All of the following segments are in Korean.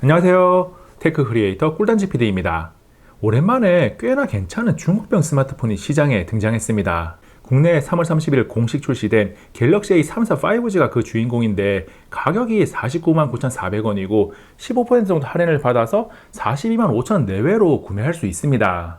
안녕하세요. 테크 크리에이터 꿀단지 PD입니다. 오랜만에 꽤나 괜찮은 중국병 스마트폰이 시장에 등장했습니다. 국내에 3월 30일 공식 출시된 갤럭시 A34 5G가 그 주인공인데 가격이 499만 9,400원이고 15% 정도 할인을 받아서 42만 5천 내외로 구매할 수 있습니다.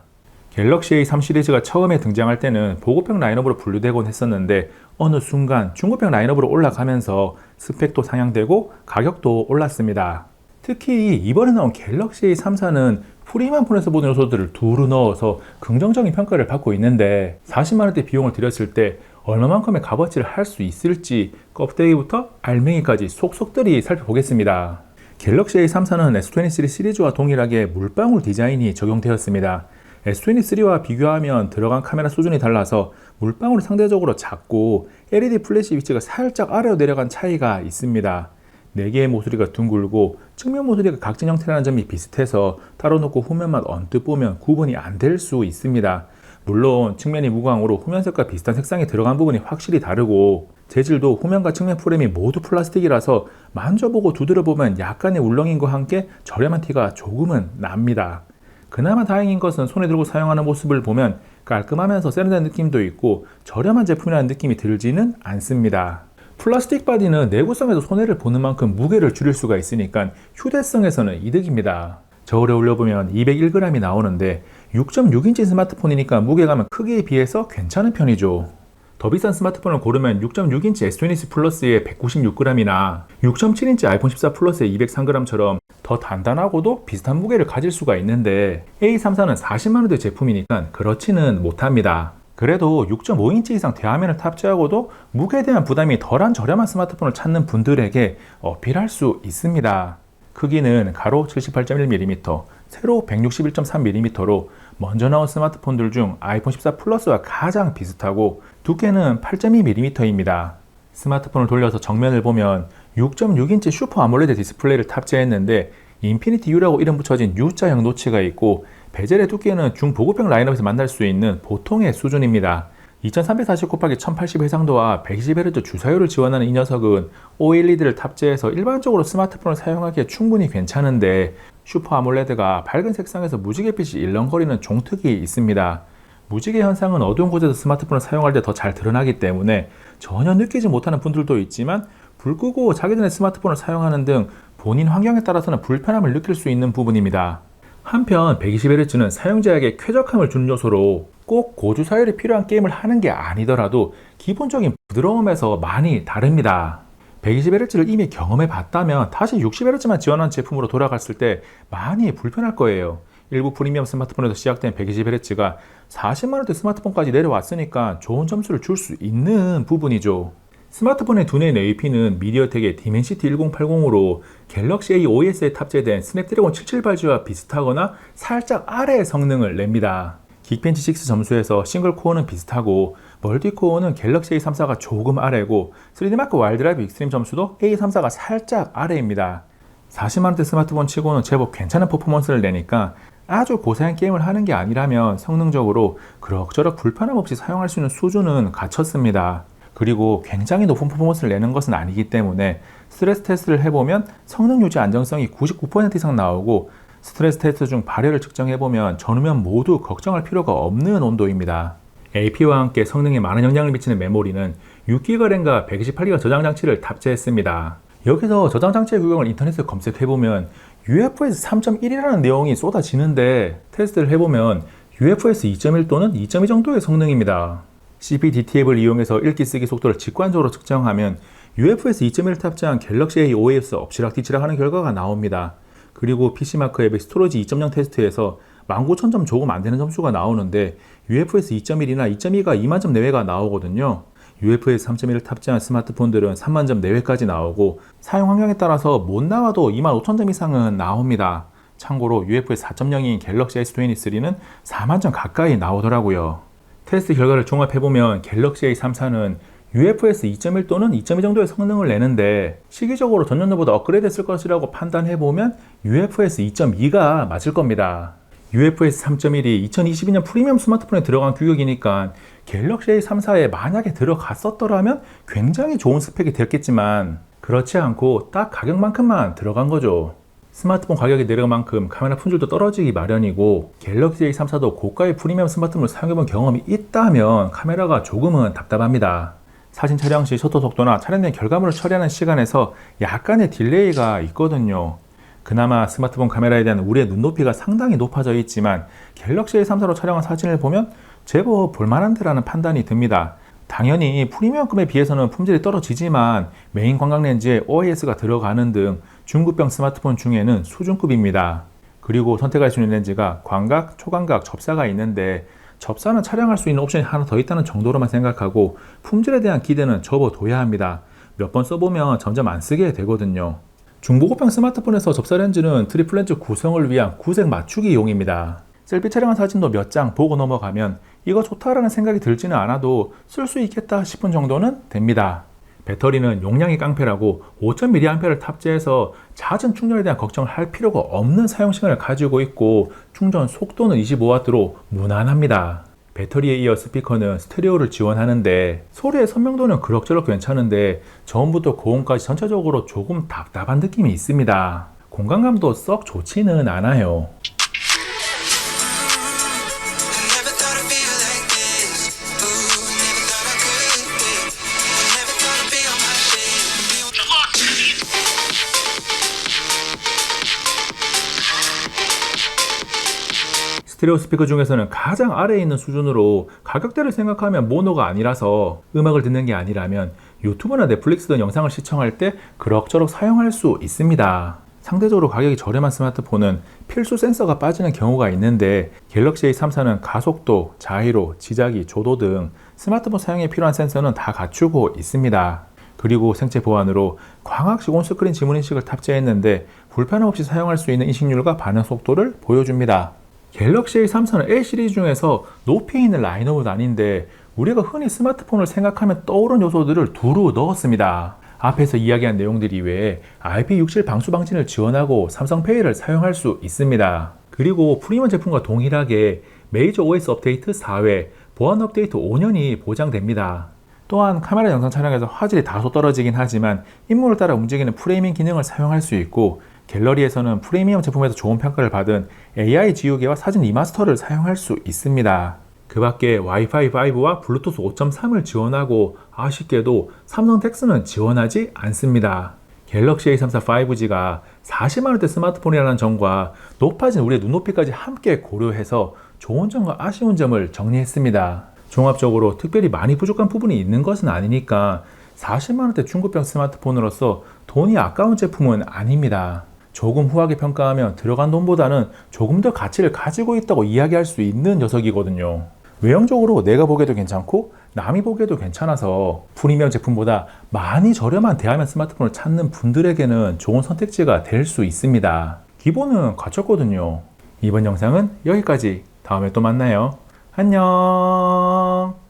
갤럭시 A3 시리즈가 처음에 등장할 때는 보급형 라인업으로 분류되곤 했었는데 어느 순간 중고병 라인업으로 올라가면서 스펙도 상향되고 가격도 올랐습니다. 특히 이번에 나온 갤럭시 A34는 프리미엄 폰에서 보는 요소들을 두루 넣어서 긍정적인 평가를 받고 있는데 40만원대 비용을 들였을 때 얼마만큼의 값어치를 할 수 있을지 껍데기부터 알맹이까지 속속들이 살펴보겠습니다. 갤럭시 A34는 S23 시리즈와 동일하게 물방울 디자인이 적용되었습니다. S23와 비교하면 들어간 카메라 수준이 달라서 물방울이 상대적으로 작고 LED 플래시 위치가 살짝 아래로 내려간 차이가 있습니다. 4개의 모서리가 둥글고 측면 모서리가 각진 형태라는 점이 비슷해서 따로 놓고 후면만 언뜻 보면 구분이 안 될 수 있습니다. 물론 측면이 무광으로 후면색과 비슷한 색상이 들어간 부분이 확실히 다르고 재질도 후면과 측면 프레임이 모두 플라스틱이라서 만져보고 두드려보면 약간의 울렁임과 함께 저렴한 티가 조금은 납니다. 그나마 다행인 것은 손에 들고 사용하는 모습을 보면 깔끔하면서 세련된 느낌도 있고 저렴한 제품이라는 느낌이 들지는 않습니다. 플라스틱 바디는 내구성에도 손해를 보는 만큼 무게를 줄일 수가 있으니까 휴대성에서는 이득입니다. 저울에 올려보면 201g이 나오는데 6.6인치 스마트폰이니까 무게감은 크기에 비해서 괜찮은 편이죠. 더 비싼 스마트폰을 고르면 6.6인치 S20 플러스의 196g이나 6.7인치 아이폰 14 플러스의 203g처럼 더 단단하고도 비슷한 무게를 가질 수가 있는데 A34는 40만원대 제품이니까 그렇지는 못합니다. 그래도 6.5인치 이상 대화면을 탑재하고도 무게에 대한 부담이 덜한 저렴한 스마트폰을 찾는 분들에게 어필할 수 있습니다. 크기는 가로 78.1mm, 세로 161.3mm로 먼저 나온 스마트폰들 중 아이폰 14 플러스와 가장 비슷하고 두께는 8.2mm입니다. 스마트폰을 돌려서 정면을 보면 6.6인치 슈퍼 아몰레드 디스플레이를 탑재했는데 인피니티 U라고 이름 붙여진 U자형 노치가 있고 베젤의 두께는 중보급형 라인업에서 만날 수 있는 보통의 수준입니다. 2340 곱하기 1080 해상도와 120Hz 주사율을 지원하는 이 녀석은 OLED를 탑재해서 일반적으로 스마트폰을 사용하기에 충분히 괜찮은데 슈퍼 아몰레드가 밝은 색상에서 무지갯빛이 일렁거리는 종특이 있습니다. 무지개 현상은 어두운 곳에서 스마트폰을 사용할 때 더 잘 드러나기 때문에 전혀 느끼지 못하는 분들도 있지만 불 끄고 자기 전에 스마트폰을 사용하는 등 본인 환경에 따라서는 불편함을 느낄 수 있는 부분입니다. 한편 120Hz는 사용자에게 쾌적함을 주는 요소로 꼭 고주사율이 필요한 게임을 하는 게 아니더라도 기본적인 부드러움에서 많이 다릅니다. 120Hz를 이미 경험해 봤다면 다시 60Hz만 지원하는 제품으로 돌아갔을 때 많이 불편할 거예요. 일부 프리미엄 스마트폰에서 시작된 120Hz가 40만원대 스마트폰까지 내려왔으니까 좋은 점수를 줄 수 있는 부분이죠. 스마트폰의 두뇌 AP는 미디어텍의 디멘시티 1080으로 갤럭시 A OS에 탑재된 스냅드래곤 7780와 비슷하거나 살짝 아래의 성능을 냅니다. 긱벤치 6 점수에서 싱글코어는 비슷하고 멀티코어는 갤럭시 A34가 조금 아래고 3D마크 와일드라이브 익스트림 점수도 A34가 살짝 아래입니다. 40만원대 스마트폰 치고는 제법 괜찮은 퍼포먼스를 내니까 아주 고사양 게임을 하는 게 아니라면 성능적으로 그럭저럭 불편함 없이 사용할 수 있는 수준은 갖췄습니다. 그리고 굉장히 높은 퍼포먼스를 내는 것은 아니기 때문에 스트레스 테스트를 해보면 성능 유지 안정성이 99% 이상 나오고 스트레스 테스트 중 발열을 측정해보면 전후면 모두 걱정할 필요가 없는 온도입니다. AP와 함께 성능에 많은 영향을 미치는 메모리는 6GB 램과 128GB 저장 장치를 탑재했습니다. 여기서 저장 장치의 규격을 인터넷에 검색해보면 UFS 3.1이라는 내용이 쏟아지는데 테스트를 해보면 UFS 2.1 또는 2.2 정도의 성능입니다. CPDT앱을 이용해서 읽기 쓰기 속도를 직관적으로 측정하면 UFS 2.1을 탑재한 갤럭시 A OS 엎치락뒤치락 하는 결과가 나옵니다. 그리고 PC마크 앱의 스토리지 2.0 테스트에서 19,000점 조금 안 되는 점수가 나오는데 UFS 2.1이나 2.2가 2만점 내외가 나오거든요. UFS 3.1을 탑재한 스마트폰들은 3만점 내외까지 나오고 사용 환경에 따라서 못 나와도 25,000점 이상은 나옵니다. 참고로 UFS 4.0인 갤럭시 S23는 4만점 가까이 나오더라고요. 테스트 결과를 종합해보면 갤럭시 A34는 UFS 2.1 또는 2.2 정도의 성능을 내는데 시기적으로 전년도보다 업그레이드 했을 것이라고 판단해보면 UFS 2.2가 맞을 겁니다. UFS 3.1이 2022년 프리미엄 스마트폰에 들어간 규격이니까 갤럭시 A34에 만약에 들어갔었더라면 굉장히 좋은 스펙이 되었겠지만 그렇지 않고 딱 가격만큼만 들어간 거죠. 스마트폰 가격이 내려간 만큼 카메라 품질도 떨어지기 마련이고 갤럭시 A34도 고가의 프리미엄 스마트폰을 사용해본 경험이 있다면 카메라가 조금은 답답합니다. 사진 촬영 시 셔터 속도나 촬영된 결과물을 처리하는 시간에서 약간의 딜레이가 있거든요. 그나마 스마트폰 카메라에 대한 우리의 눈높이가 상당히 높아져 있지만 갤럭시 A34로 촬영한 사진을 보면 제법 볼만한데라는 판단이 듭니다. 당연히 프리미엄급에 비해서는 품질이 떨어지지만 메인 광각 렌즈에 OIS가 들어가는 등 중급형 스마트폰 중에는 수준급입니다. 그리고 선택할 수 있는 렌즈가 광각, 초광각, 접사가 있는데 접사는 촬영할 수 있는 옵션이 하나 더 있다는 정도로만 생각하고 품질에 대한 기대는 접어둬야 합니다. 몇 번 써보면 점점 안 쓰게 되거든요. 중고급형 스마트폰에서 접사 렌즈는 트리플 렌즈 구성을 위한 구색 맞추기용입니다. 셀피 촬영한 사진도 몇 장 보고 넘어가면 이거 좋다라는 생각이 들지는 않아도 쓸 수 있겠다 싶은 정도는 됩니다. 배터리는 용량이 깡패라고 5000mAh를 탑재해서 잦은 충전에 대한 걱정을 할 필요가 없는 사용시간을 가지고 있고 충전 속도는 25W로 무난합니다. 배터리에 이어 스피커는 스테레오를 지원하는데 소리의 선명도는 그럭저럭 괜찮은데 저음부터 고음까지 전체적으로 조금 답답한 느낌이 있습니다. 공간감도 썩 좋지는 않아요. 스테레오 스피커 중에서는 가장 아래에 있는 수준으로 가격대를 생각하면 모노가 아니라서 음악을 듣는 게 아니라면 유튜브나 넷플릭스 등 영상을 시청할 때 그럭저럭 사용할 수 있습니다. 상대적으로 가격이 저렴한 스마트폰은 필수 센서가 빠지는 경우가 있는데 갤럭시 A34는 가속도, 자이로, 지자기, 조도 등 스마트폰 사용에 필요한 센서는 다 갖추고 있습니다. 그리고 생체 보안으로 광학식 온스크린 지문인식을 탑재했는데 불편 없이 사용할 수 있는 인식률과 반응 속도를 보여줍니다. 갤럭시 A34는 A 시리즈 중에서 높이 있는 라인업은 아닌데 우리가 흔히 스마트폰을 생각하면 떠오르는 요소들을 두루 넣었습니다. 앞에서 이야기한 내용들 이외에 IP67 방수 방진을 지원하고 삼성페이를 사용할 수 있습니다. 그리고 프리미엄 제품과 동일하게 메이저 OS 업데이트 4회, 보안 업데이트 5년이 보장됩니다. 또한 카메라 영상 촬영에서 화질이 다소 떨어지긴 하지만 인물을 따라 움직이는 프레이밍 기능을 사용할 수 있고 갤러리에서는 프리미엄 제품에서 좋은 평가를 받은 AI 지우개와 사진 리마스터를 사용할 수 있습니다. 그 밖에 와이파이 5와 블루투스 5.3을 지원하고 아쉽게도 삼성 텍스는 지원하지 않습니다. 갤럭시 A34 5G가 40만원대 스마트폰이라는 점과 높아진 우리의 눈높이까지 함께 고려해서 좋은 점과 아쉬운 점을 정리했습니다. 종합적으로 특별히 많이 부족한 부분이 있는 것은 아니니까 40만원대 중고형 스마트폰으로서 돈이 아까운 제품은 아닙니다. 조금 후하게 평가하면 들어간 돈보다는 조금 더 가치를 가지고 있다고 이야기할 수 있는 녀석이거든요. 외형적으로 내가 보기에도 괜찮고 남이 보기에도 괜찮아서 프리미엄 제품보다 많이 저렴한 대화면 스마트폰을 찾는 분들에게는 좋은 선택지가 될 수 있습니다. 기본은 갖췄거든요. 이번 영상은 여기까지. 다음에 또 만나요. 안녕.